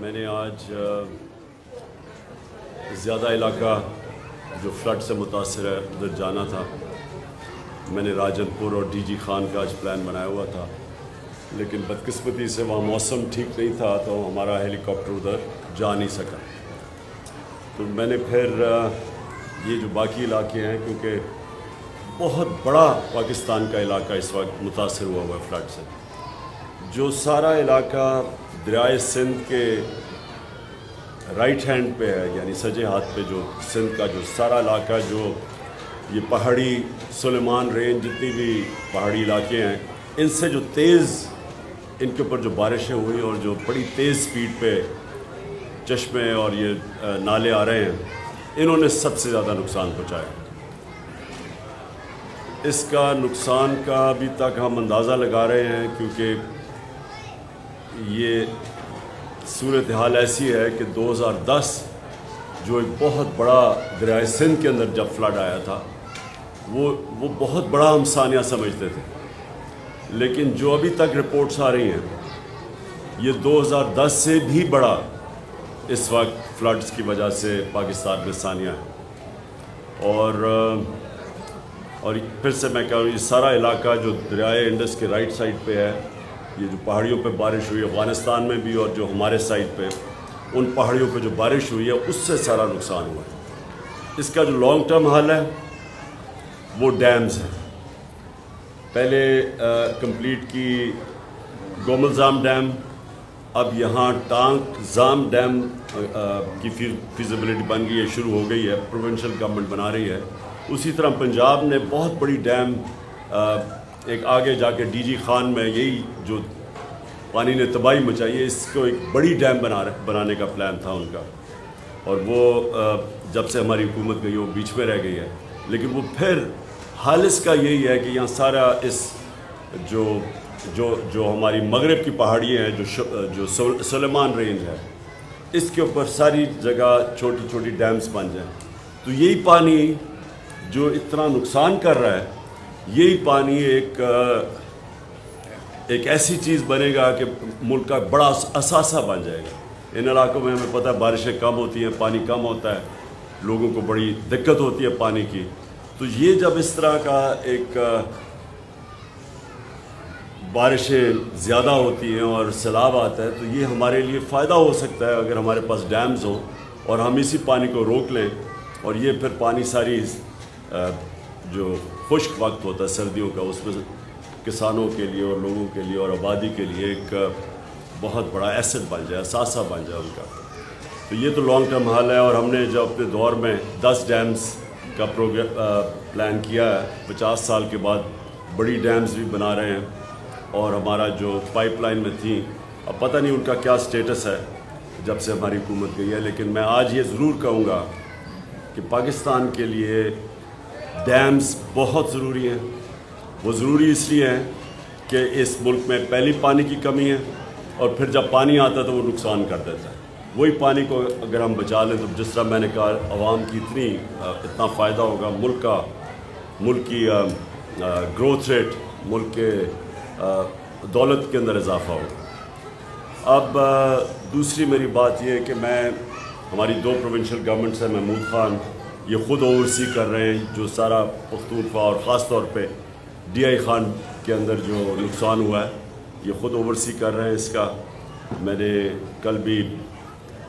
میں نے آج زیادہ علاقہ جو فلڈ سے متاثر ہے ادھر جانا تھا. میں نے راجن پور اور ڈی جی خان کا آج پلان بنایا ہوا تھا، لیکن بدقسمتی سے وہاں موسم ٹھیک نہیں تھا تو ہمارا ہیلی کاپٹر ادھر جا نہیں سکا. تو میں نے پھر یہ جو باقی علاقے ہیں، کیونکہ بہت بڑا پاکستان کا علاقہ اس وقت متاثر ہوا ہے فلڈ سے، جو سارا علاقہ دریائے سندھ کے رائٹ ہینڈ پہ ہے، یعنی سجے ہاتھ پہ جو سندھ کا جو سارا علاقہ، جو یہ پہاڑی سلیمان رینج جتنی بھی پہاڑی علاقے ہیں، ان سے جو تیز ان کے اوپر جو بارشیں ہوئی اور جو بڑی تیز سپیڈ پہ چشمے اور یہ نالے آ رہے ہیں، انہوں نے سب سے زیادہ نقصان پہنچایا. اس کا نقصان کا ابھی تک ہم اندازہ لگا رہے ہیں، کیونکہ یہ صورتحال ایسی ہے کہ 2010 جو ایک بہت بڑا دریائے سندھ کے اندر جب فلڈ آیا تھا، وہ بہت بڑا ہم سانیہ سمجھتے تھے، لیکن جو ابھی تک رپورٹس آ رہی ہیں یہ 2010 سے بھی بڑا اس وقت فلڈز کی وجہ سے پاکستان میں سانیہ ہے. اور پھر سے میں کہہ رہا ہوں، یہ سارا علاقہ جو دریائے انڈس کے رائٹ سائڈ پہ ہے، یہ جو پہاڑیوں پہ بارش ہوئی ہے افغانستان میں بھی، اور جو ہمارے سائڈ پہ ان پہاڑیوں پہ جو بارش ہوئی ہے اس سے سارا نقصان ہوا ہے. اس کا جو لانگ ٹرم حل ہے وہ ڈیمز ہیں. پہلے کمپلیٹ کی گومل زام ڈیم، اب یہاں ٹانک زام ڈیم کی فیزیبلٹی بن گئی ہے، شروع ہو گئی ہے، پروونشل گورنمنٹ بنا رہی ہے. اسی طرح پنجاب نے بہت بڑی ڈیم ایک آگے جا کے ڈی جی خان میں، یہی جو پانی نے تباہی مچائی ہے، اس کو ایک بڑی ڈیم بنانے کا پلان تھا ان کا، اور وہ جب سے ہماری حکومت گئی وہ بیچ میں رہ گئی ہے. لیکن وہ پھر حال اس کا یہی ہے کہ یہاں سارا اس جو ہماری مغرب کی پہاڑیاں ہیں، جو سلیمان رینج ہے، اس کے اوپر ساری جگہ چھوٹی چھوٹی ڈیمز بن جائیں، تو یہی پانی جو اتنا نقصان کر رہا ہے، یہی پانی ایک ایسی چیز بنے گا کہ ملک کا بڑا اثاثہ بن جائے گا. ان علاقوں میں ہمیں پتہ ہے بارشیں کم ہوتی ہیں، پانی کم ہوتا ہے، لوگوں کو بڑی دقت ہوتی ہے پانی کی. تو یہ جب اس طرح کا ایک بارشیں زیادہ ہوتی ہیں اور سیلاب آتا ہے، تو یہ ہمارے لیے فائدہ ہو سکتا ہے اگر ہمارے پاس ڈیمز ہوں اور ہم اسی پانی کو روک لیں، اور یہ پھر پانی ساری جو خشک وقت ہوتا ہے سردیوں کا، اس میں کسانوں کے لیے اور لوگوں کے لیے اور آبادی کے لیے ایک بہت بڑا ایسٹ بن جائے، اثاثہ بن جائے ان کا. تو یہ تو لانگ ٹرم حل ہے. اور ہم نے جو اپنے دور میں 10 ڈیمز کا پلان کیا ہے، 50 سال کے بعد بڑی ڈیمز بھی بنا رہے ہیں. اور ہمارا جو پائپ لائن میں تھیں، اب پتہ نہیں ان کا کیا سٹیٹس ہے جب سے ہماری حکومت گئی ہے، لیکن میں آج یہ ضرور کہوں گا کہ پاکستان کے لیے ڈیمز بہت ضروری ہیں. وہ ضروری اس لیے ہیں کہ اس ملک میں پہلی پانی کی کمی ہے، اور پھر جب پانی آتا ہے تو وہ نقصان کر دیتا ہے. وہی پانی کو اگر ہم بچا لیں تو جس طرح میں نے کہا، عوام کی اتنا فائدہ ہوگا، ملک کی گروتھ ریٹ، ملک کے دولت کے اندر اضافہ ہوگا. اب دوسری میری بات یہ ہے کہ ہماری 2 پروونشل گورنمنٹس ہیں، محمود خان یہ خود اوورسی کر رہے ہیں جو سارا پختونخوا، اور خاص طور پہ ڈی آئی خان کے اندر جو نقصان ہوا ہے، یہ خود اوورسی کر رہے ہیں اس کا. میں نے کل بھی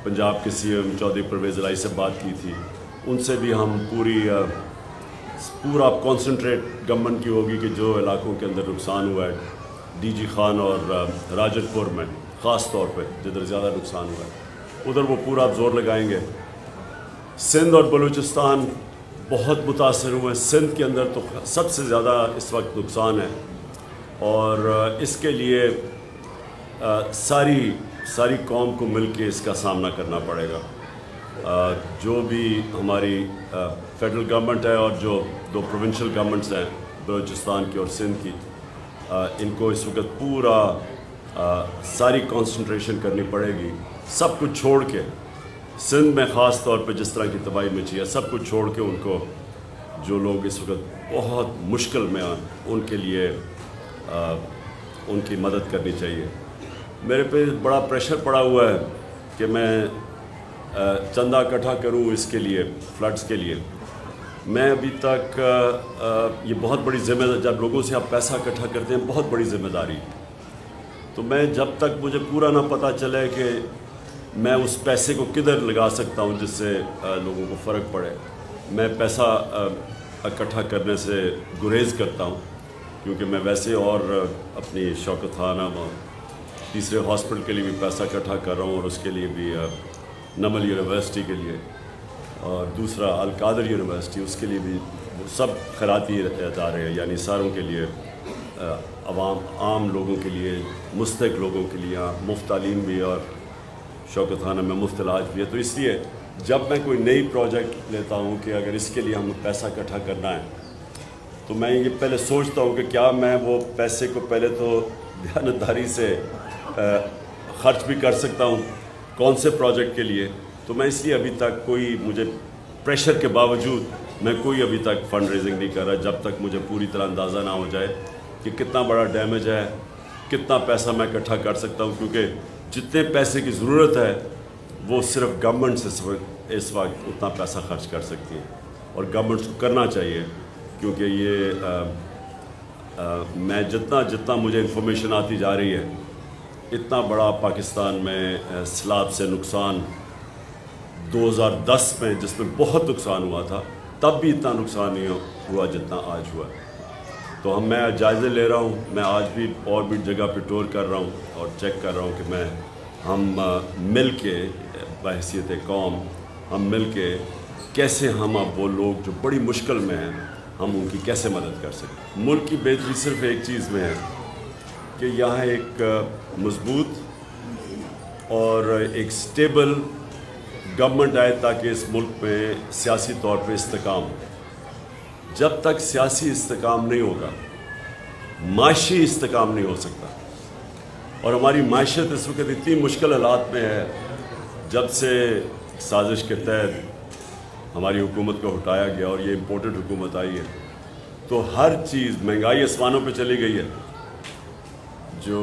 پنجاب کے سی ایم چودھری پرویز الہی سے بات کی تھی، ان سے بھی ہم پورا کانسنٹریٹ گورنمنٹ کی ہوگی کہ جو علاقوں کے اندر نقصان ہوا ہے، ڈی جی خان اور راجن پور میں خاص طور پہ جدھر زیادہ نقصان ہوا ہے، ادھر وہ پورا زور لگائیں گے. سندھ اور بلوچستان بہت متاثر ہوئے ہیں. سندھ کے اندر تو سب سے زیادہ اس وقت نقصان ہے، اور اس کے لیے ساری قوم کو مل کے اس کا سامنا کرنا پڑے گا. جو بھی ہماری فیڈرل گورنمنٹ ہے اور جو 2 پروونشل گورنمنٹس ہیں بلوچستان کی اور سندھ کی، ان کو اس وقت ساری کنسنٹریشن کرنی پڑے گی. سب کچھ چھوڑ کے، سندھ میں خاص طور پہ جس طرح کی تباہی مچی ہے، سب کچھ چھوڑ کے ان کو، جو لوگ اس وقت بہت مشکل میں ہیں، ان کے لیے ان کی مدد کرنی چاہیے. میرے پہ بڑا پریشر پڑا ہوا ہے کہ میں چندہ اکٹھا کروں اس کے لیے فلڈز کے لیے. میں ابھی تک یہ بہت بڑی ذمہ داری، جب لوگوں سے آپ پیسہ اکٹھا کرتے ہیں بہت بڑی ذمہ داری، تو میں جب تک مجھے پورا نہ پتہ چلے کہ میں اس پیسے کو کدھر لگا سکتا ہوں جس سے لوگوں کو فرق پڑے، میں پیسہ اکٹھا کرنے سے گریز کرتا ہوں. کیونکہ میں ویسے اور اپنی شوکت خانہ تیسرے ہاسپٹل کے لیے بھی پیسہ اکٹھا کر رہا ہوں، اور اس کے لیے بھی نمل یونیورسٹی کے لیے، اور دوسرا القادر یونیورسٹی، اس کے لیے بھی وہ سب خیراتی ادارے ہیں، یعنی ساروں کے لیے، عام لوگوں کے لیے، مستحق لوگوں کے لیے مفت تعلیم بھی، اور شوکت خانہ میں مفت علاج بھی ہے. تو اس لیے جب میں کوئی نئی پروجیکٹ لیتا ہوں کہ اگر اس کے لیے ہم پیسہ اکٹھا کرنا ہے، تو میں یہ پہلے سوچتا ہوں کہ کیا میں وہ پیسے کو پہلے تو دیانتداری سے خرچ بھی کر سکتا ہوں کون سے پروجیکٹ کے لیے. تو میں اس لیے ابھی تک کوئی، مجھے پریشر کے باوجود میں کوئی ابھی تک فنڈ ریزنگ نہیں کر رہا جب تک مجھے پوری طرح اندازہ نہ ہو جائے کہ کتنا بڑا ڈیمیج ہے، کتنا پیسہ میں اکٹھا کر سکتا ہوں. کیونکہ جتنے پیسے کی ضرورت ہے وہ صرف گورنمنٹ سے اس وقت اتنا پیسہ خرچ کر سکتی ہے، اور گورنمنٹس کو کرنا چاہیے. کیونکہ یہ میں جتنا مجھے انفارمیشن آتی جا رہی ہے، اتنا بڑا پاکستان میں سیلاب سے نقصان 2010 میں، جس میں بہت نقصان ہوا تھا، تب بھی اتنا نقصان نہیں ہوا جتنا آج ہوا. تو میں جائزے لے رہا ہوں، میں آج بھی اور بھی جگہ پہ ٹور کر رہا ہوں اور چیک کر رہا ہوں کہ ہم مل کے بحیثیت قوم، ہم مل کے کیسے ہم اب وہ لوگ جو بڑی مشکل میں ہیں، ہم ان کی کیسے مدد کر سکیں. ملک کی بہتری صرف ایک چیز میں ہے کہ یہاں ایک مضبوط اور ایک سٹیبل گورنمنٹ آئے تاکہ اس ملک میں سیاسی طور پہ استحکام ہو. جب تک سیاسی استحکام نہیں ہوگا، معاشی استحکام نہیں ہو سکتا. اور ہماری معیشت اس وقت اتنی مشکل حالات میں ہے، جب سے سازش کے تحت ہماری حکومت کو ہٹایا گیا اور یہ امپورٹڈ حکومت آئی ہے، تو ہر چیز مہنگائی آسمانوں پہ چلی گئی ہے. جو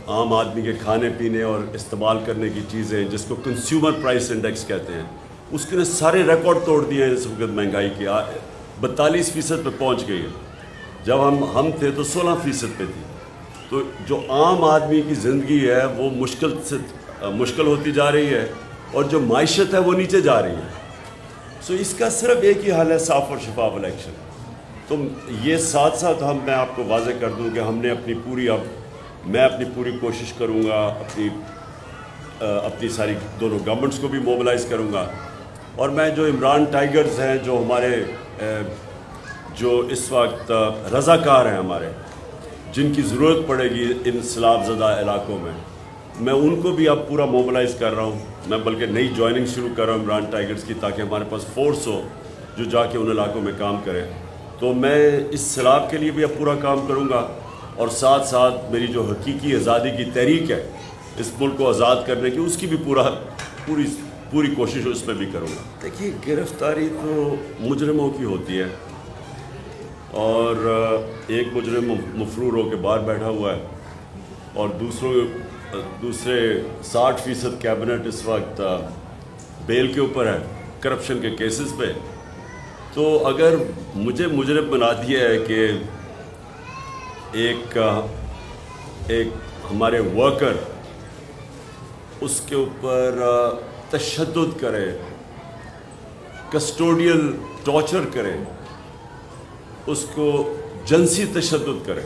عام آدمی کے کھانے پینے اور استعمال کرنے کی چیزیں، جس کو کنزیومر پرائس انڈیکس کہتے ہیں، اس کے نے سارے ریکارڈ توڑ دیے ہیں. اس وقت مہنگائی کی 42% پہ پہنچ گئی ہے. جب ہم تھے تو 16% پہ تھی. تو جو عام آدمی کی زندگی ہے وہ مشکل ہوتی جا رہی ہے، اور جو معیشت ہے وہ نیچے جا رہی ہے. سو اس کا صرف ایک ہی حل ہے، صاف اور شفاف الیکشن. تو یہ ساتھ ساتھ میں آپ کو واضح کر دوں کہ ہم نے میں اپنی پوری کوشش کروں گا، اپنی ساری دونوں گورنمنٹس کو بھی موبلائز کروں گا. اور میں جو عمران ٹائیگرز ہیں، جو ہمارے جو اس وقت رضاکار ہیں ہمارے، جن کی ضرورت پڑے گی ان سیلاب زدہ علاقوں میں ان کو بھی اب پورا موبلائز کر رہا ہوں. میں بلکہ نئی جوائننگ شروع کر رہا ہوں عمران ٹائیگرز کی، تاکہ ہمارے پاس فورس ہو جو جا کے ان علاقوں میں کام کرے. تو میں اس سیلاب کے لیے بھی اب پورا کام کروں گا، اور ساتھ ساتھ میری جو حقیقی آزادی کی تحریک ہے اس ملک کو آزاد کرنے کی، اس کی بھی پوری کوشش اس میں بھی کروں گا. دیکھیے، گرفتاری تو مجرموں کی ہوتی ہے، اور ایک مجرم مفرور ہو کے باہر بیٹھا ہوا ہے، اور دوسرے 60% کیبنٹ اس وقت بیل کے اوپر ہے کرپشن کے کیسز پہ. تو اگر مجھے مجرم بنا دیا ہے کہ ایک ہمارے ورکر اس کے اوپر تشدد کرے، کسٹوڈیل ٹارچر کرے، اس کو جنسی تشدد کرے،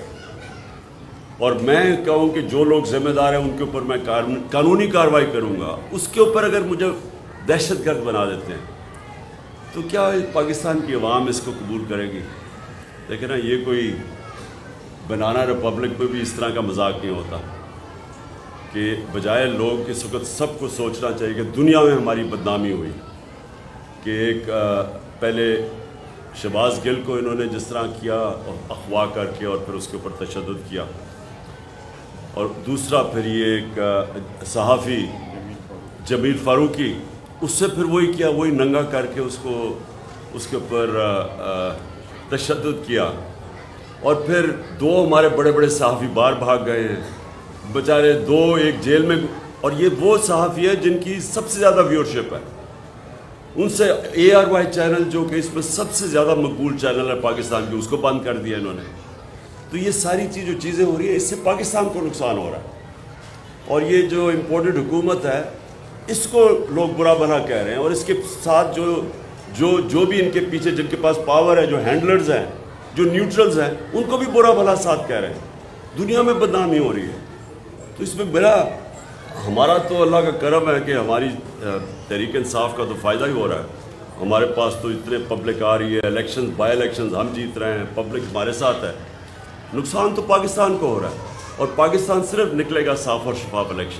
اور میں کہوں کہ جو لوگ ذمہ دار ہیں ان کے اوپر میں قانونی کارروائی کروں گا، اس کے اوپر اگر مجھے دہشت گرد بنا دیتے ہیں، تو کیا پاکستان کی عوام اس کو قبول کرے گی؟ لیکن یہ کوئی بنانا ریپبلک میں بھی اس طرح کا مذاق نہیں ہوتا کہ بجائے لوگ اس وقت سب کو سوچنا چاہیے کہ دنیا میں ہماری بدنامی ہوئی کہ ایک پہلے شہباز گل کو انہوں نے جس طرح کیا، اغوا کر کے اور پھر اس کے اوپر تشدد کیا، اور دوسرا پھر یہ ایک صحافی جمیل فاروقی، اس سے پھر وہی کیا، وہی ننگا کر کے اس کے اوپر تشدد کیا. اور پھر 2 ہمارے بڑے بڑے صحافی باہر بھاگ گئے ہیں بیچارے، 2 ایک جیل میں اور یہ وہ صحافی ہے جن کی سب سے زیادہ ویورشپ ہے. ان سے ARY چینل جو کہ اس میں سب سے زیادہ مقبول چینل ہے پاکستان کی, اس کو بند کر دیا انہوں نے. تو یہ ساری چیزیں ہو رہی ہیں, اس سے پاکستان کو نقصان ہو رہا ہے. اور یہ جو امپورٹڈ حکومت ہے اس کو لوگ برا بھلا کہہ رہے ہیں, اور اس کے ساتھ جو بھی ان کے پیچھے جن کے پاس پاور ہے, جو ہینڈلرز ہیں, جو نیوٹرلز ہیں, ان کو بھی برا بھلا ساتھ کہہ رہے ہیں. دنیا میں بدنامی ہو رہی ہے. تو اس میں ہمارا تو اللہ کا کرم ہے کہ ہماری تحریک انصاف کا تو فائدہ ہی ہو رہا ہے. ہمارے پاس تو اتنے پبلک آ رہی ہے, الیکشنز بائی الیکشنز ہم جیت رہے ہیں, پبلک ہمارے ساتھ ہے. نقصان تو پاکستان کو ہو رہا ہے, اور پاکستان صرف نکلے گا صاف اور شفاف الیکشن.